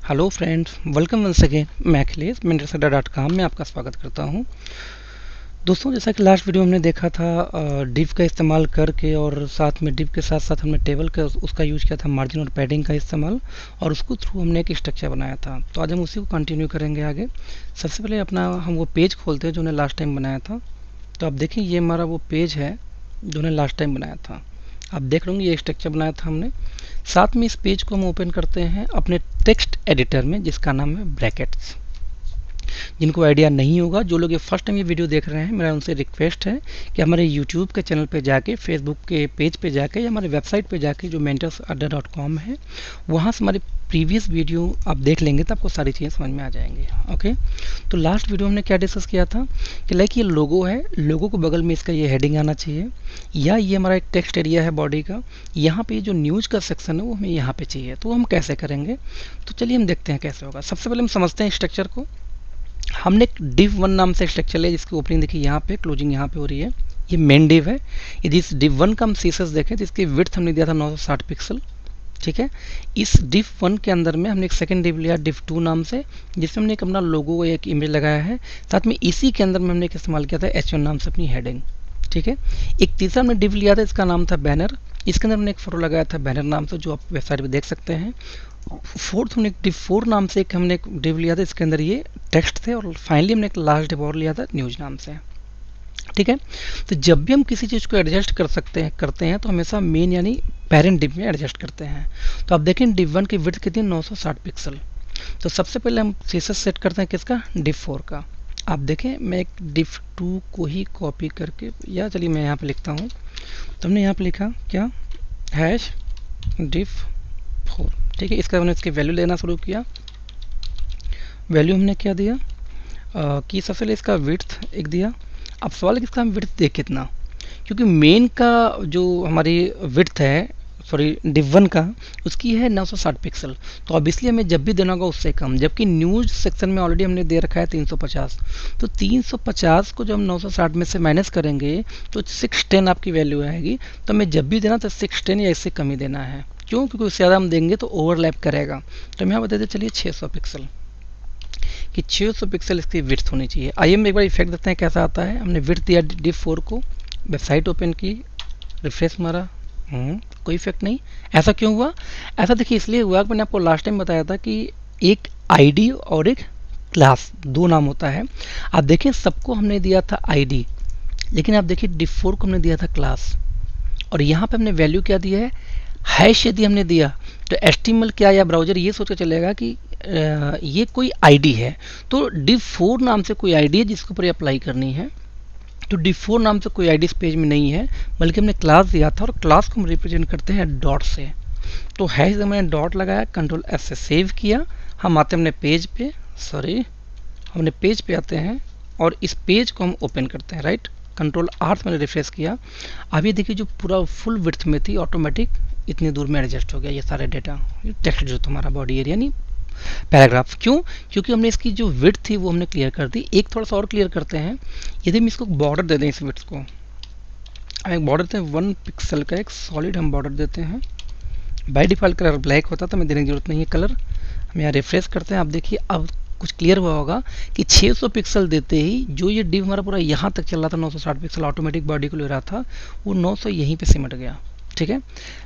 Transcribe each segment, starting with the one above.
Hello friends, welcome once again. मैं Akhilesh mentorsadda.com में आपका स्वागत करता हूं। दोस्तों, जैसा कि लास्ट वीडियो हमने देखा था डिव का इस्तेमाल करके, और साथ में डिव के साथ साथ हमने टेबल का उसका यूज़ किया था, मार्जिन और पैडिंग का इस्तेमाल, और उसको थ्रू हमने एक स्ट्रक्चर बनाया था। तो आज हम उसी को कंटिन्यू करेंगे आगे। सबसे पहले अपना हम वो पेज खोलते हैं जो हमने लास्ट टाइम बनाया था। तो आप देखें, ये हमारा वो पेज है जो हमने लास्ट टाइम बनाया था। आप देख रहे होंगे ये स्ट्रक्चर बनाया था हमने। साथ में इस पेज को हम ओपन करते हैं अपने टेक्स्ट एडिटर में, जिसका नाम है ब्रैकेट्स। जिनको आइडिया नहीं होगा, जो लोग ये फर्स्ट टाइम ये वीडियो देख रहे हैं, मेरा उनसे रिक्वेस्ट है कि हमारे यूट्यूब के चैनल पे जाके, फेसबुक के पेज पे जाके, या हमारे वेबसाइट पे जाके जो mentorsadda.com है, वहाँ से हमारी प्रीवियस वीडियो आप देख लेंगे तो आपको सारी चीज़ें समझ में आ जाएंगी। ओके, तो लास्ट वीडियो हमने क्या डिस्कस किया था कि लाइक ये लोगो है, लोगो को बगल में इसका ये हेडिंग आना चाहिए, या ये हमारा एक टेक्स्ट एरिया है बॉडी का, यहाँ पे जो न्यूज़ का सेक्शन है वो हमें यहाँ पे चाहिए। तो हम कैसे करेंगे, तो चलिए हम देखते हैं कैसे होगा। सबसे पहले हम समझते हैं स्ट्रक्चर को। हमने एक div1 नाम से स्ट्रक्चर लिया, जिसकी ओपनिंग देखिए यहाँ पे, क्लोजिंग यहाँ पे हो रही है। ये मेन डिव है। यदि इस div1 का हम सीसेस देखें तो इसकी विड्थ हमने दिया था 960 पिक्सल। ठीक है, इस div1 के अंदर में हमने एक सेकंड डिव लिया div2 नाम से, जिसमें हमने एक अपना लोगो, एक इमेज लगाया है। साथ में इसी के अंदर में हमने एक इस्तेमाल किया था h1 नाम से अपनी हेडिंग। ठीक है, एक तीसरा हमने डिव लिया था, इसका नाम था बैनर। इसके अंदर हमने एक फोटो लगाया था बैनर नाम से, जो आप वेबसाइट पे देख सकते हैं। फोर्थ हमने div4 नाम से हमने एक डिव लिया था, इसके अंदर ये टेक्स्ट थे। और फाइनली हमने एक लास्ट डिव और लिया था न्यूज नाम से। ठीक है, तो जब भी हम किसी चीज़ को एडजस्ट करते हैं तो हमेशा मेन यानी पेरेंट डिव में एडजस्ट करते हैं। तो आप देखें div1 की विड्थ कितनी, 960 पिक्सल। तो सबसे पहले हम सीसेस सेट करते हैं किसका, div4 का। आप देखें, मैं एक div2 को ही कॉपी करके, या चलिए मैं यहाँ पे लिखता हूँ। तो हमने यहाँ पे लिखा क्या, #div4। ठीक है, इसका हमने इसकी वैल्यू लेना शुरू किया। वैल्यू हमने क्या दिया कि सबसे पहले इसका विड्थ एक दिया। अब सवाल है कि इसका हम विड्थ दे कितना, क्योंकि मेन का जो हमारी विड्थ है, सॉरी div1 का, उसकी है 960 पिक्सल। तो अब इसलिए हमें जब भी देना होगा उससे कम, जबकि न्यूज़ सेक्शन में ऑलरेडी हमने दे रखा है 350। तो 350 को जब हम 960 में से माइनस करेंगे तो 610 आपकी वैल्यू आएगी। तो हमें जब भी देना तो 610 या इससे कम ही देना है। क्यों, क्योंकि उससे ज़्यादा हम देंगे तो ओवरलैप करेगा। तो हम यहाँ बता दें, चलिए 600 पिक्सल, कि 600 पिक्सल इसकी विड्थ होनी चाहिए। आइए हम एक बार इफेक्ट देखते हैं कैसा आता है। हमने विड्थ दिया div4 को, वेबसाइट ओपन की, रिफ्रेश मारा, कोई इफेक्ट नहीं। ऐसा क्यों हुआ? ऐसा देखिए इसलिए हुआ कि मैंने आपको लास्ट टाइम बताया था कि एक आईडी और एक क्लास, दो नाम होता है। आप देखें, सबको हमने दिया था आईडी, लेकिन आप देखिए div4 को हमने दिया था क्लास। और यहाँ पे हमने वैल्यू क्या दिया है, हैश यदि हमने दिया तो HTML क्या या ब्राउजर ये सोच कर चलेगा कि ये कोई आईडी है। तो div4 नाम से कोई आईडी है जिसके ऊपर अप्लाई करनी है। तो div4 नाम से कोई आईडी इस पेज में नहीं है, बल्कि हमने क्लास दिया था, और क्लास को हम रिप्रेजेंट करते हैं डॉट से। तो हैश मैंने डॉट लगाया, Ctrl+S से सेव किया। हम आते हैं अपने पेज पे, सॉरी हमने पेज पे आते हैं, और इस पेज को हम ओपन करते हैं। राइट, Ctrl+R से मैंने रिफ्रेश किया। अब ये देखिए, जो पूरा फुल विड्थ में थी, ऑटोमेटिक इतनी दूर में एडजस्ट हो गया ये सारे डेटा, टेक्स्ट जो तुम्हारा बॉडी एरिया नहीं पैराग्राफ। क्यों, क्योंकि हमने इसकी जो विड्थ थी वो हमने क्लियर कर दी। एक थोड़ा सा और क्लियर करते हैं। यदि हम इसको बॉर्डर दे दें, इस विड्थ को हम एक बॉर्डर देते हैं 1 पिक्सल का, एक सॉलिड हम बॉर्डर देते हैं। बाय डिफॉल्ट कलर ब्लैक होता था, हमें देने की जरूरत नहीं है कलर। हम यहाँ रिफ्रेश करते हैं। आप देखिए, अब कुछ क्लियर हुआ होगा कि 600 पिक्सल देते ही जो ये डिव हमारा पूरा यहाँ तक चल रहा था, 960 पिक्सल ऑटोमेटिक बॉडी को ले रहा था, वो 900 यहीं पे सिमट गया। ठीक है,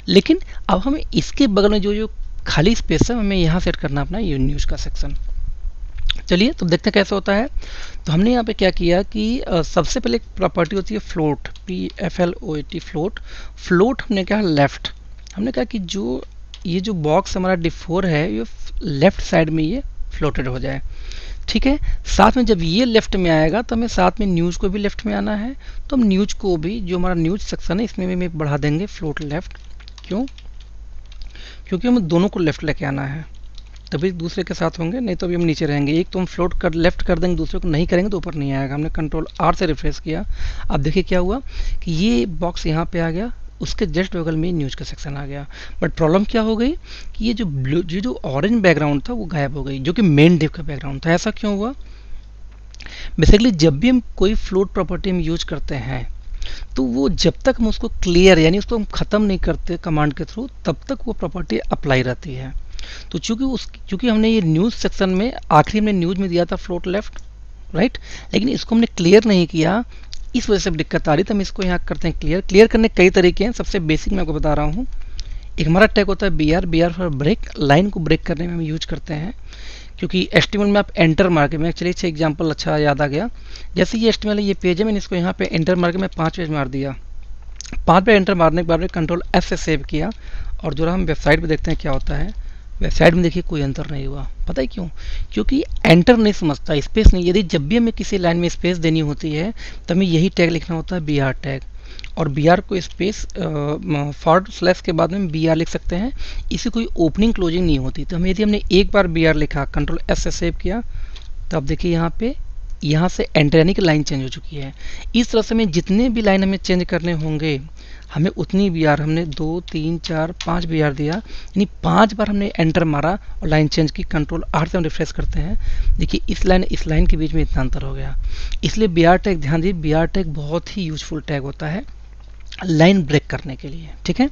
लेकिन अब हमें इसके बगल में जो जो खाली स्पेस है, हमें यहाँ सेट करना अपना ये न्यूज़ का सेक्शन। चलिए तो देखते हैं कैसे होता है। तो हमने यहाँ पे क्या किया कि सबसे पहले एक प्रॉपर्टी होती है फ्लोट, PFLOAT, फ्लोट। फ्लोट हमने कहा लेफ्ट। हमने कहा कि जो ये जो बॉक्स हमारा div4 है, ये लेफ्ट साइड में ये फ्लोटेड हो जाए। ठीक है, साथ में जब ये लेफ्ट में आएगा तो हमें साथ में न्यूज़ को भी लेफ्ट में आना है। तो हम न्यूज़ को भी, जो हमारा न्यूज़ सेक्शन है, इसमें भी बढ़ा देंगे फ्लोट लेफ्ट। क्यों, क्योंकि हमें दोनों को लेफ्ट लेके आना है, तभी दूसरे के साथ होंगे, नहीं तो अभी हम नीचे रहेंगे। एक तो हम फ्लोट कर लेफ्ट कर देंगे, दूसरे को नहीं करेंगे तो ऊपर नहीं आएगा। हमने Ctrl+R से रिफ्रेश किया। अब देखिए क्या हुआ कि ये बॉक्स यहाँ पे आ गया, उसके जस्ट बगल में न्यूज़ का सेक्शन आ गया। बट प्रॉब्लम क्या हो गई कि ये जो ब्लू, जो ऑरेंज बैकग्राउंड था वो गायब हो गई, जो कि मेन डिव का बैकग्राउंड था। ऐसा क्यों हुआ? बेसिकली जब भी हम कोई फ्लोट प्रॉपर्टी हम यूज करते हैं, तो वो जब तक हम उसको क्लियर यानी उसको हम ख़त्म नहीं करते कमांड के थ्रू, तब तक वो प्रॉपर्टी अप्लाई रहती है। तो चूंकि हमने ये न्यूज़ सेक्शन में आखिरी हमने न्यूज़ में दिया था फ्लोट लेफ्ट, राइट, लेकिन इसको हमने क्लियर नहीं किया, इस वजह से दिक्कत आ रही। तो हम इसको यहाँ करते हैं क्लियर। क्लियर करने के कई तरीके हैं, सबसे बेसिक मैं आपको बता रहा हूँ। एक हमारा टैग होता है B R for break, line को ब्रेक करने में हम यूज करते हैं, क्योंकि एचटीएमएल में आप एंटर मार के, मैं चलिए एग्जांपल अच्छा याद आ गया, जैसे ये एचटीएमएल ये पेज है, मैंने इसको यहाँ पे एंटर मार के मैं 5 पेज मार दिया, 5 पे एंटर मारने के बाद में कंट्रोल एफ से सेव किया, और जो हम वेबसाइट पे देखते हैं क्या होता है, वेबसाइट में देखिए कोई अंतर नहीं हुआ। पता है क्यों? क्योंकि एंटर नहीं समझता, स्पेस नहीं। यदि जब भी हमें किसी लाइन में स्पेस देनी होती है तो हमें यही टैग लिखना होता है बी आर टैग, और बी आर को स्पेस फॉरवर्ड स्लैश के बाद में बी आर लिख सकते हैं, इसी कोई ओपनिंग क्लोजिंग नहीं होती। तो हमें यदि हमने एक बार बी आर लिखा, कंट्रोल एस से सेव किया, तो अब देखिए यहाँ पे यहाँ से एंटर यानी कि लाइन चेंज हो चुकी है। इस तरह से हमें जितने भी लाइन हमें चेंज करने होंगे, हमें उतनी बी आर, हमने 2 3 4 5 बी आर दिया, यानी 5 बार हमने एंटर मारा और लाइन चेंज की। कंट्रोल आर से हम रिफ्रेश करते हैं, देखिए इस लाइन के बीच में इतना अंतर हो गया। इसलिए बी आर टैग, ध्यान दीजिए, बी आर टैग बहुत ही यूजफुल टैग होता है लाइन ब्रेक करने के लिए, ठीक है।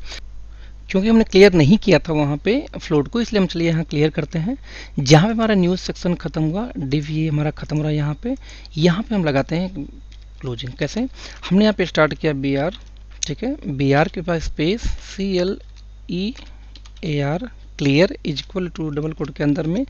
क्योंकि हमने क्लियर नहीं किया था वहाँ पे फ्लोट को, इसलिए हम चलिए यहाँ क्लियर करते हैं। जहाँ पे हमारा न्यूज़ सेक्शन खत्म हुआ, डिव ये हमारा खत्म हो रहा है यहाँ पे हम लगाते हैं क्लोजिंग। कैसे? हमने यहाँ पे स्टार्ट किया बी आर, ठीक है, बी आर के पास space CLEAR clear is equal to double quote के अंदर में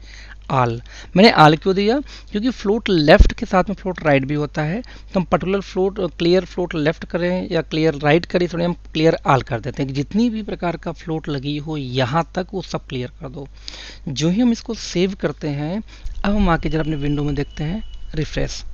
आल। मैंने आल क्यों दिया? क्योंकि फ्लोट लेफ्ट के साथ में फ्लोट राइट भी होता है, तो हम particular float clear float left करें या क्लियर राइट करें, थोड़े हम क्लियर आल कर देते हैं कि जितनी भी प्रकार का फ्लोट लगी हो यहाँ तक वो सब क्लियर कर दो। जो ही हम इसको सेव करते हैं, अब हम आके जरा अपने विंडो में देखते हैं, रिफ्रेश।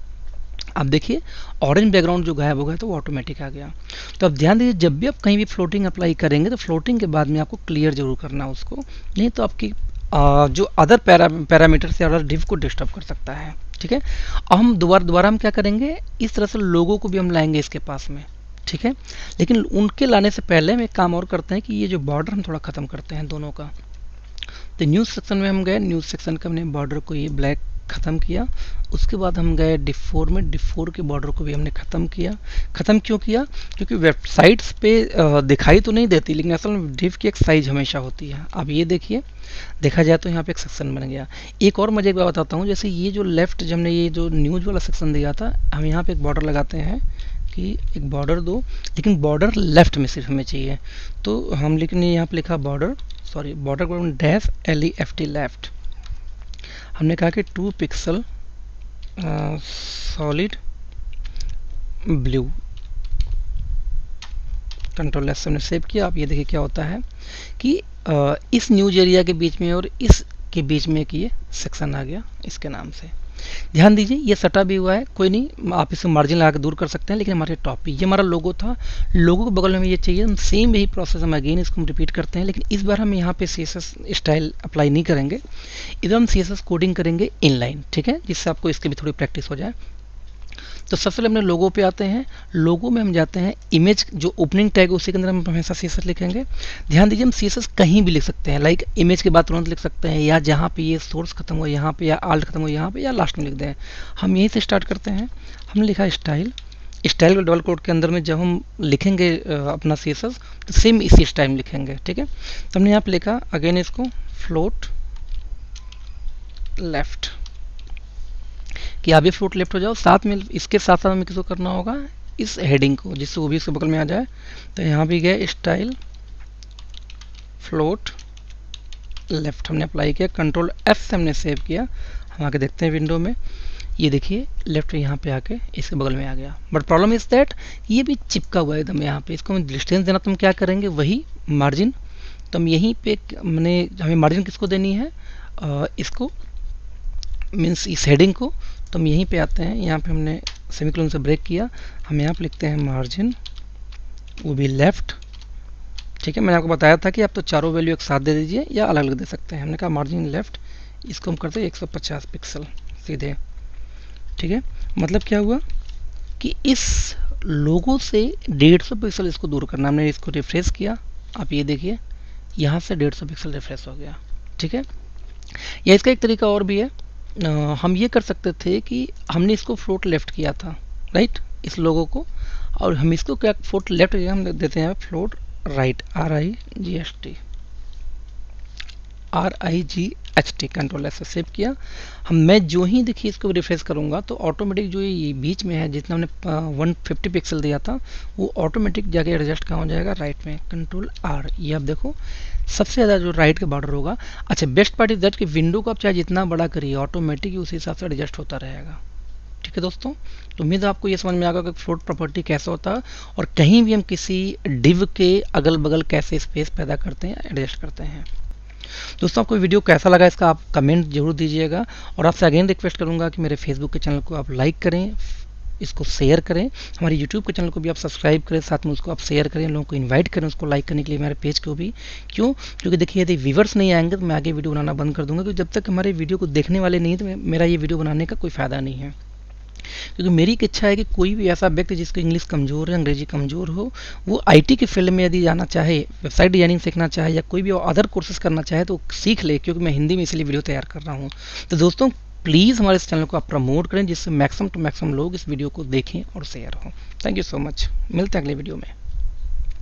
अब देखिए ऑरेंज बैकग्राउंड जो गायब हो गया तो वो ऑटोमेटिक आ गया। तो अब ध्यान दीजिए, जब भी आप कहीं भी फ्लोटिंग अप्लाई करेंगे तो फ्लोटिंग के बाद में आपको क्लियर जरूर करना है उसको, नहीं तो आपकी जो अदर पैरामीटर से अदर डिव को डिस्टर्ब कर सकता है, ठीक है। अब हम दोबारा हम क्या करेंगे, इस तरह से लोगों को भी हम लाएंगे इसके पास में, ठीक है। लेकिन उनके लाने से पहले हम एक काम और करते हैं कि ये जो बॉर्डर हम थोड़ा ख़त्म करते हैं दोनों का। तो न्यूज़ सेक्शन में हम गए, न्यूज़ सेक्शन का हमने बॉर्डर को ये ब्लैक ख़त्म किया। उसके बाद हम गए डिफ4 में, डिफ4 के बॉर्डर को भी हमने ख़त्म किया। ख़त्म क्यों किया? क्योंकि वेबसाइट्स पे दिखाई तो नहीं देती, लेकिन असल में डिफ की एक साइज हमेशा होती है। अब ये देखिए, देखा जाए तो यहाँ पे एक सेक्शन बन गया। एक और मजे की बात बताता हूँ, जैसे ये जो लेफ्ट, जब हमने ये जो न्यूज़ वाला सेक्शन दिया था, हम यहाँ पे एक बॉर्डर लगाते हैं कि एक बॉर्डर दो, लेकिन बॉर्डर लेफ्ट में सिर्फ हमें चाहिए। तो हम लेकिन यहाँ पे लिखा बॉर्डर को डैश LEFT लेफ्ट। हमने कहा कि 2 pixel solid blue, control S से हमने सेव किया। आप ये देखिए क्या होता है कि इस न्यूज एरिया के बीच में और इस के बीच में एक ये सेक्शन आ गया इसके नाम से। ध्यान दीजिए ये सटा भी हुआ है, कोई नहीं, आप इसे मार्जिन लगा के दूर कर सकते हैं, लेकिन हमारे टॉप पे ये हमारा लोगो था, लोगो के बगल में हमें ये चाहिए। हम सेम यही प्रोसेस हम अगेन इसको हम रिपीट करते हैं, लेकिन इस बार हम यहाँ पे CSS स्टाइल अप्लाई नहीं करेंगे, इधर हम CSS कोडिंग करेंगे इनलाइन, ठीक है, जिससे आपको इसकी भी थोड़ी प्रैक्टिस हो जाए। तो सबसे पहले अपने लोगो पे आते हैं। लोगो में हम जाते हैं, इमेज जो ओपनिंग टैग है उसी के अंदर हम हमेशा CSS लिखेंगे। ध्यान दीजिए हम CSS कहीं भी लिख सकते हैं, लाइक इमेज के बाद तुरंत लिख सकते हैं, या जहाँ पे ये सोर्स खत्म हो यहाँ पे, या आल्ट खत्म हो यहाँ पे, या लास्ट में लिख दें। हम यहीं से स्टार्ट करते हैं। हमने लिखा स्टाइल के डबल कोड के अंदर में जब हम लिखेंगे अपना CSS तो सेम इसी स्टाइल में लिखेंगे, ठीक है। तो हमने यहाँ पे लिखा अगेन इसको फ्लोट लेफ्ट, कि आप भी फ्लोट लेफ्ट हो जाओ। साथ में इसके साथ साथ हमें किसको करना होगा, इस हेडिंग को, जिससे वो भी इसके बगल में आ जाए। तो यहाँ भी गए स्टाइल फ्लोट लेफ्ट हमने अप्लाई किया, कंट्रोल F से हमने सेव किया। हम आके देखते हैं विंडो में, ये देखिए लेफ्ट यहाँ पे आके इसके बगल में आ गया। बट प्रॉब्लम इज दैट ये भी चिपका हुआ है एकदम यहाँ पे, इसको हमें डिस्टेंस देना, तो हम क्या करेंगे वही मार्जिन। तो हम यहीं पे हमें मार्जिन किसको देनी है, इसको मीन्स इस हेडिंग को। तो हम यहीं पे आते हैं, यहाँ पे हमने सेमीकोलन से ब्रेक किया, हम यहाँ पे लिखते हैं मार्जिन, वो भी लेफ्ट, ठीक है। मैंने आपको बताया था कि आप तो चारों वैल्यू एक साथ दे दीजिए या अलग अलग दे सकते हैं। हमने कहा मार्जिन लेफ्ट, इसको हम करते हैं 150 पिक्सल सीधे, ठीक है। मतलब क्या हुआ कि इस लोगो से 150 पिक्सल इसको दूर करना। हमने इसको रिफ्रेश किया, आप ये देखिए यहाँ से 150 पिक्सल रिफ्रेश हो गया, ठीक है। या इसका एक तरीका और भी है, हम ये कर सकते थे कि हमने इसको फ्लोट लेफ्ट किया था, राइट, इस लोगो को, और हम इसको क्या फ्लोट लेफ्ट हम देते हैं float right, RIGHT। RIGHT, control ऐसे सेव किया। मैं जो ही देखिए इसको रिफ्रेश करूँगा तो ऑटोमेटिक जो ये बीच में है जितना हमने 150 पिक्सल दिया था वो ऑटोमेटिक जाके एडजस्ट कहाँ हो जाएगा, राइट में, कंट्रोल R। ये आप देखो सबसे ज़्यादा जो राइट का बॉर्डर होगा। अच्छा, बेस्ट पार्ट इज दैट कि विंडो को आप चाहे जितना बड़ा करिए ऑटोमेटिक ही उसी हिसाब से एडजस्ट होता रहेगा। ठीक है दोस्तों, तो उम्मीद है आपको ये समझ में आ गया कि फ्लोट प्रॉपर्टी कैसा होता है और कहीं भी हम किसी डिव के अगल बगल कैसे स्पेस पैदा करते हैं, एडजस्ट करते हैं। दोस्तों आपको वीडियो कैसा लगा इसका आप कमेंट जरूर दीजिएगा और आपसे अगेन रिक्वेस्ट करूंगा कि मेरे फेसबुक के चैनल को आप लाइक करें, इसको शेयर करें, हमारे यूट्यूब के चैनल को भी आप सब्सक्राइब करें, साथ में उसको आप शेयर करें, लोगों को इनवाइट करें उसको लाइक करने के लिए, हमारे पेज को भी। क्यों? क्योंकि देखिए यदि व्यूवर्स नहीं आएंगे तो मैं आगे वीडियो बनाना बंद कर दूंगा, क्योंकि जब तक हमारे वीडियो को देखने वाले नहीं तो मेरा ये वीडियो बनाने का कोई फ़ायदा नहीं है। क्योंकि मेरी एक इच्छा है कि कोई भी ऐसा व्यक्ति जिसको इंग्लिश कमज़ोर है, अंग्रेजी कमज़ोर हो, वो आईटी के फील्ड में यदि जाना चाहे, वेबसाइट डिजाइनिंग सीखना चाहे या कोई भी अदर कोर्सेज करना चाहे तो सीख ले, क्योंकि मैं हिंदी में इसलिए वीडियो तैयार कर रहा हूँ। तो दोस्तों प्लीज़ हमारे इस चैनल को आप प्रमोट करें जिससे मैक्सिमम टू मैक्सिमम लोग इस वीडियो को देखें और शेयर हों। थैंक यू सो मच, मिलते हैं अगले वीडियो में।